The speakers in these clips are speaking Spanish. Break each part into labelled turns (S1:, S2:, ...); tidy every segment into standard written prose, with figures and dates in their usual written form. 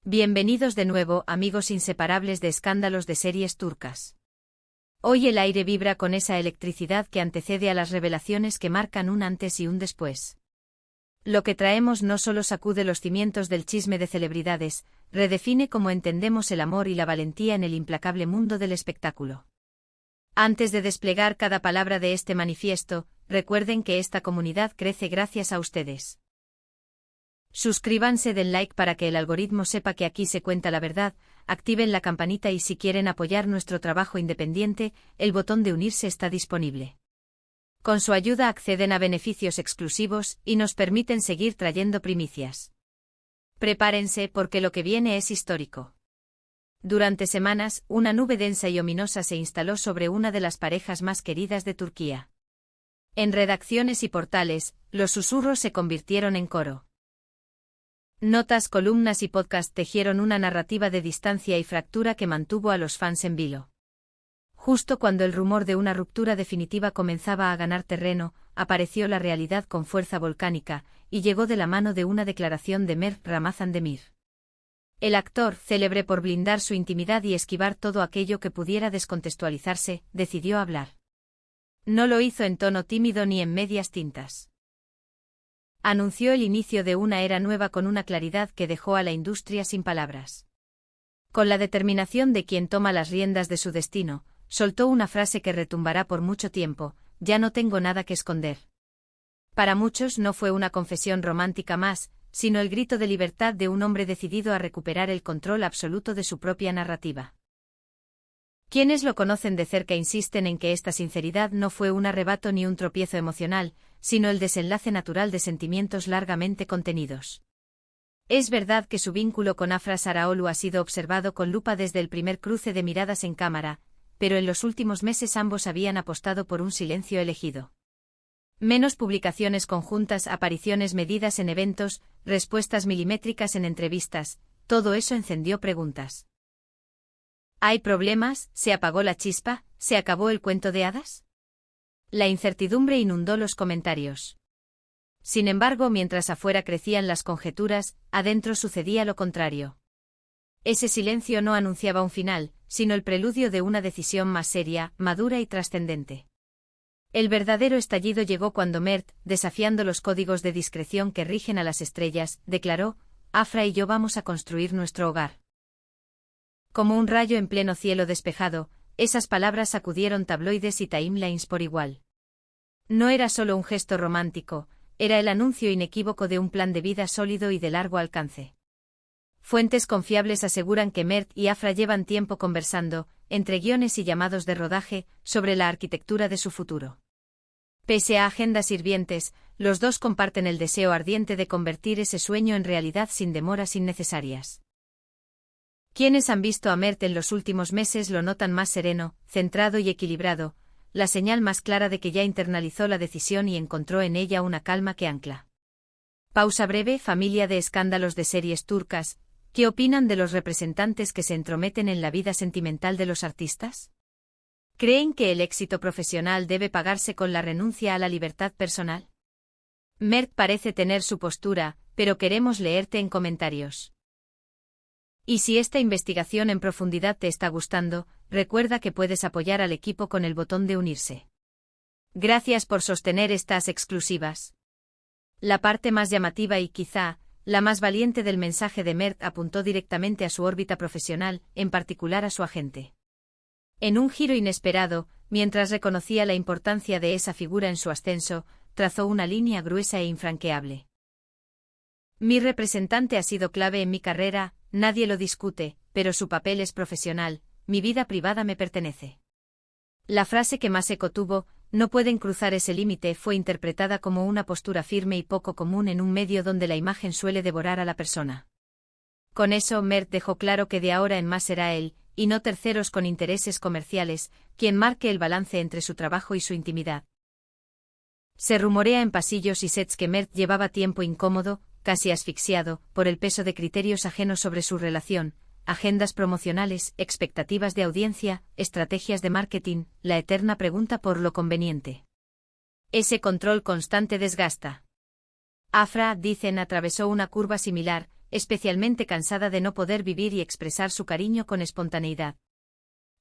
S1: Bienvenidos de nuevo, amigos inseparables de escándalos de series turcas. Hoy el aire vibra con esa electricidad que antecede a las revelaciones que marcan un antes y un después. Lo que traemos no solo sacude los cimientos del chisme de celebridades, redefine cómo entendemos el amor y la valentía en el implacable mundo del espectáculo. Antes de desplegar cada palabra de este manifiesto, recuerden que esta comunidad crece gracias a ustedes. Suscríbanse, den like para que el algoritmo sepa que aquí se cuenta la verdad, activen la campanita y si quieren apoyar nuestro trabajo independiente, el botón de unirse está disponible. Con su ayuda acceden a beneficios exclusivos y nos permiten seguir trayendo primicias. Prepárense porque lo que viene es histórico. Durante semanas, una nube densa y ominosa se instaló sobre una de las parejas más queridas de Turquía. En redacciones y portales, los susurros se convirtieron en coro. Notas, columnas y podcast tejieron una narrativa de distancia y fractura que mantuvo a los fans en vilo. Justo cuando el rumor de una ruptura definitiva comenzaba a ganar terreno, apareció la realidad con fuerza volcánica, y llegó de la mano de una declaración de Mert Ramazan Demir. El actor, célebre por blindar su intimidad y esquivar todo aquello que pudiera descontextualizarse, decidió hablar. No lo hizo en tono tímido ni en medias tintas. Anunció el inicio de una era nueva con una claridad que dejó a la industria sin palabras. Con la determinación de quien toma las riendas de su destino, soltó una frase que retumbará por mucho tiempo: ya no tengo nada que esconder. Para muchos no fue una confesión romántica más, sino el grito de libertad de un hombre decidido a recuperar el control absoluto de su propia narrativa. Quienes lo conocen de cerca insisten en que esta sinceridad no fue un arrebato ni un tropiezo emocional, sino el desenlace natural de sentimientos largamente contenidos. Es verdad que su vínculo con Afra Saraoglu ha sido observado con lupa desde el primer cruce de miradas en cámara, pero en los últimos meses ambos habían apostado por un silencio elegido. Menos publicaciones conjuntas, apariciones medidas en eventos, respuestas milimétricas en entrevistas, todo eso encendió preguntas. ¿Hay problemas? ¿Se apagó la chispa? ¿Se acabó el cuento de hadas? La incertidumbre inundó los comentarios. Sin embargo, mientras afuera crecían las conjeturas, adentro sucedía lo contrario. Ese silencio no anunciaba un final, sino el preludio de una decisión más seria, madura y trascendente. El verdadero estallido llegó cuando Mert, desafiando los códigos de discreción que rigen a las estrellas, declaró: Afra y yo vamos a construir nuestro hogar. Como un rayo en pleno cielo despejado, esas palabras sacudieron tabloides y timelines por igual. No era solo un gesto romántico, era el anuncio inequívoco de un plan de vida sólido y de largo alcance. Fuentes confiables aseguran que Mert y Afra llevan tiempo conversando, entre guiones y llamados de rodaje, sobre la arquitectura de su futuro. Pese a agendas hirvientes, los dos comparten el deseo ardiente de convertir ese sueño en realidad sin demoras innecesarias. Quienes han visto a Mert en los últimos meses lo notan más sereno, centrado y equilibrado, la señal más clara de que ya internalizó la decisión y encontró en ella una calma que ancla. Pausa breve. Familia de escándalos de series turcas, ¿qué opinan de los representantes que se entrometen en la vida sentimental de los artistas? ¿Creen que el éxito profesional debe pagarse con la renuncia a la libertad personal? Mert parece tener su postura, pero queremos leerte en comentarios. Y si esta investigación en profundidad te está gustando, recuerda que puedes apoyar al equipo con el botón de unirse. Gracias por sostener estas exclusivas. La parte más llamativa y quizá, la más valiente del mensaje de Mert apuntó directamente a su órbita profesional, en particular a su agente. En un giro inesperado, mientras reconocía la importancia de esa figura en su ascenso, trazó una línea gruesa e infranqueable. Mi representante ha sido clave en mi carrera, nadie lo discute, pero su papel es profesional, mi vida privada me pertenece. La frase que más eco tuvo, no pueden cruzar ese límite, fue interpretada como una postura firme y poco común en un medio donde la imagen suele devorar a la persona. Con eso Mert dejó claro que de ahora en más será él, y no terceros con intereses comerciales, quien marque el balance entre su trabajo y su intimidad. Se rumorea en pasillos y sets que Mert llevaba tiempo incómodo, casi asfixiado, por el peso de criterios ajenos sobre su relación, agendas promocionales, expectativas de audiencia, estrategias de marketing, la eterna pregunta por lo conveniente. Ese control constante desgasta. Afra, dicen, atravesó una curva similar, especialmente cansada de no poder vivir y expresar su cariño con espontaneidad.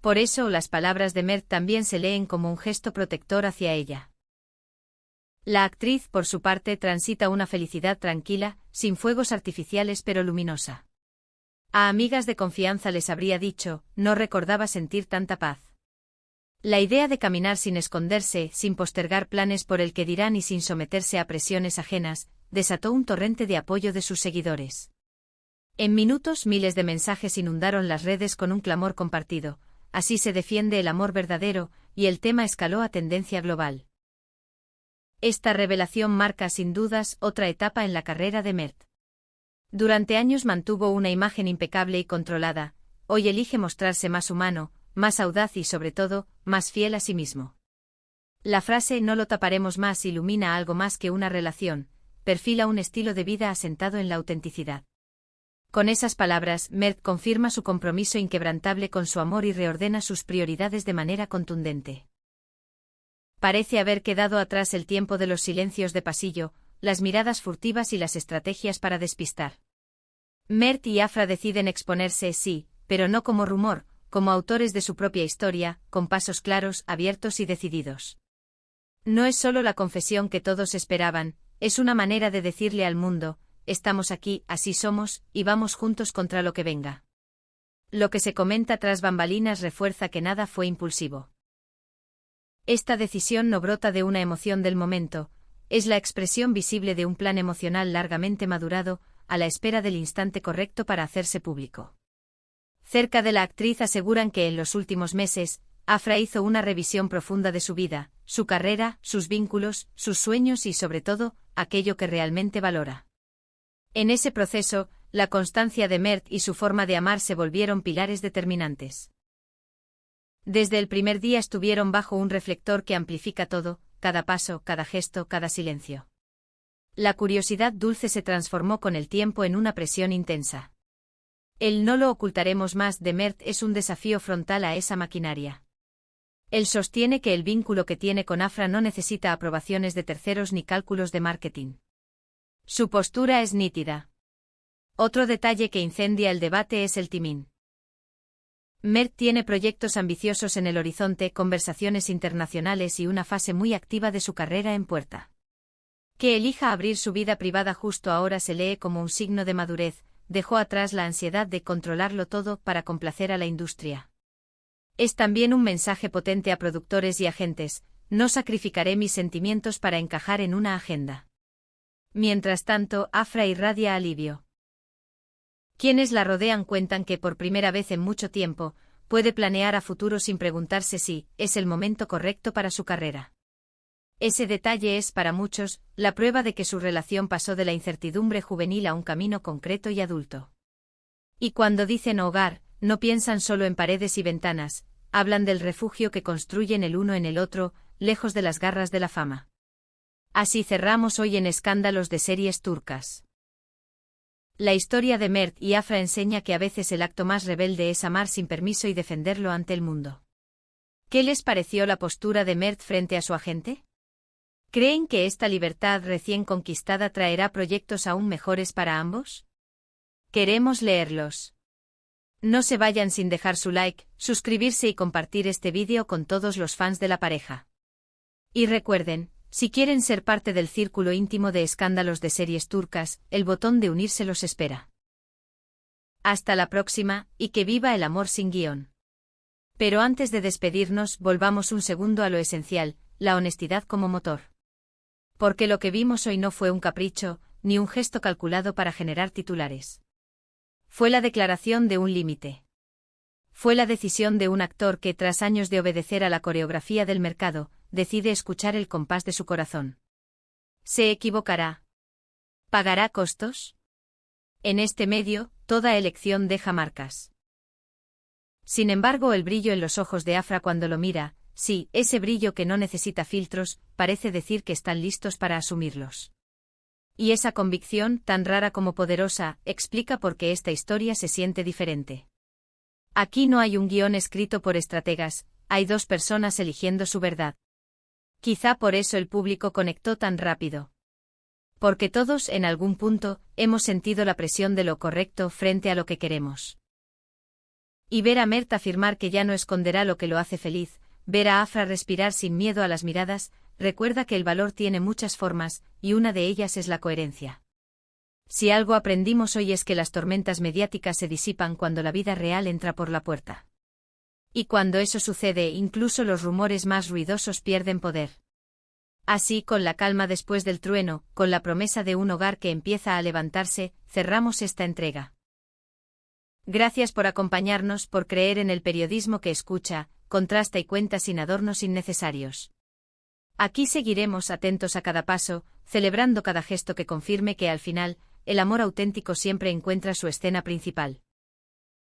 S1: Por eso las palabras de Mert también se leen como un gesto protector hacia ella. La actriz, por su parte, transita una felicidad tranquila, sin fuegos artificiales pero luminosa. A amigas de confianza les habría dicho, no recordaba sentir tanta paz. La idea de caminar sin esconderse, sin postergar planes por el que dirán y sin someterse a presiones ajenas, desató un torrente de apoyo de sus seguidores. En minutos miles de mensajes inundaron las redes con un clamor compartido, así se defiende el amor verdadero, y el tema escaló a tendencia global. Esta revelación marca sin dudas otra etapa en la carrera de Mert. Durante años mantuvo una imagen impecable y controlada, hoy elige mostrarse más humano, más audaz y sobre todo, más fiel a sí mismo. La frase "no lo taparemos más" ilumina algo más que una relación, perfila un estilo de vida asentado en la autenticidad. Con esas palabras, Mert confirma su compromiso inquebrantable con su amor y reordena sus prioridades de manera contundente. Parece haber quedado atrás el tiempo de los silencios de pasillo, las miradas furtivas y las estrategias para despistar. Mert y Afra deciden exponerse, sí, pero no como rumor, como autores de su propia historia, con pasos claros, abiertos y decididos. No es solo la confesión que todos esperaban, es una manera de decirle al mundo, estamos aquí, así somos, y vamos juntos contra lo que venga. Lo que se comenta tras bambalinas refuerza que nada fue impulsivo. Esta decisión no brota de una emoción del momento, es la expresión visible de un plan emocional largamente madurado, a la espera del instante correcto para hacerse público. Cerca de la actriz aseguran que en los últimos meses, Afra hizo una revisión profunda de su vida, su carrera, sus vínculos, sus sueños y sobre todo, aquello que realmente valora. En ese proceso, la constancia de Mert y su forma de amar se volvieron pilares determinantes. Desde el primer día estuvieron bajo un reflector que amplifica todo, cada paso, cada gesto, cada silencio. La curiosidad dulce se transformó con el tiempo en una presión intensa. El "no lo ocultaremos más" de Mert es un desafío frontal a esa maquinaria. Él sostiene que el vínculo que tiene con Afra no necesita aprobaciones de terceros ni cálculos de marketing. Su postura es nítida. Otro detalle que incendia el debate es el timing. Mert tiene proyectos ambiciosos en el horizonte, conversaciones internacionales y una fase muy activa de su carrera en puerta. Que elija abrir su vida privada justo ahora se lee como un signo de madurez, dejó atrás la ansiedad de controlarlo todo para complacer a la industria. Es también un mensaje potente a productores y agentes, no sacrificaré mis sentimientos para encajar en una agenda. Mientras tanto, Afra irradia alivio. Quienes la rodean cuentan que por primera vez en mucho tiempo, puede planear a futuro sin preguntarse si es el momento correcto para su carrera. Ese detalle es, para muchos, la prueba de que su relación pasó de la incertidumbre juvenil a un camino concreto y adulto. Y cuando dicen hogar, no piensan solo en paredes y ventanas, hablan del refugio que construyen el uno en el otro, lejos de las garras de la fama. Así cerramos hoy en Escándalos de series turcas. La historia de Mert y Afra enseña que a veces el acto más rebelde es amar sin permiso y defenderlo ante el mundo. ¿Qué les pareció la postura de Mert frente a su agente? ¿Creen que esta libertad recién conquistada traerá proyectos aún mejores para ambos? Queremos leerlos. No se vayan sin dejar su like, suscribirse y compartir este vídeo con todos los fans de la pareja. Y recuerden, si quieren ser parte del círculo íntimo de Escándalos de series turcas, el botón de unirse los espera. Hasta la próxima, y que viva el amor sin guión. Pero antes de despedirnos, volvamos un segundo a lo esencial, la honestidad como motor. Porque lo que vimos hoy no fue un capricho, ni un gesto calculado para generar titulares. Fue la declaración de un límite. Fue la decisión de un actor que, tras años de obedecer a la coreografía del mercado, decide escuchar el compás de su corazón. ¿Se equivocará? ¿Pagará costos? En este medio, toda elección deja marcas. Sin embargo, el brillo en los ojos de Afra cuando lo mira, sí, ese brillo que no necesita filtros, parece decir que están listos para asumirlos. Y esa convicción, tan rara como poderosa, explica por qué esta historia se siente diferente. Aquí no hay un guión escrito por estrategas, hay dos personas eligiendo su verdad. Quizá por eso el público conectó tan rápido. Porque todos, en algún punto, hemos sentido la presión de lo correcto frente a lo que queremos. Y ver a Mert afirmar que ya no esconderá lo que lo hace feliz, ver a Afra respirar sin miedo a las miradas, recuerda que el valor tiene muchas formas, y una de ellas es la coherencia. Si algo aprendimos hoy es que las tormentas mediáticas se disipan cuando la vida real entra por la puerta. Y cuando eso sucede, incluso los rumores más ruidosos pierden poder. Así, con la calma después del trueno, con la promesa de un hogar que empieza a levantarse, cerramos esta entrega. Gracias por acompañarnos, por creer en el periodismo que escucha, contrasta y cuenta sin adornos innecesarios. Aquí seguiremos atentos a cada paso, celebrando cada gesto que confirme que al final, el amor auténtico siempre encuentra su escena principal.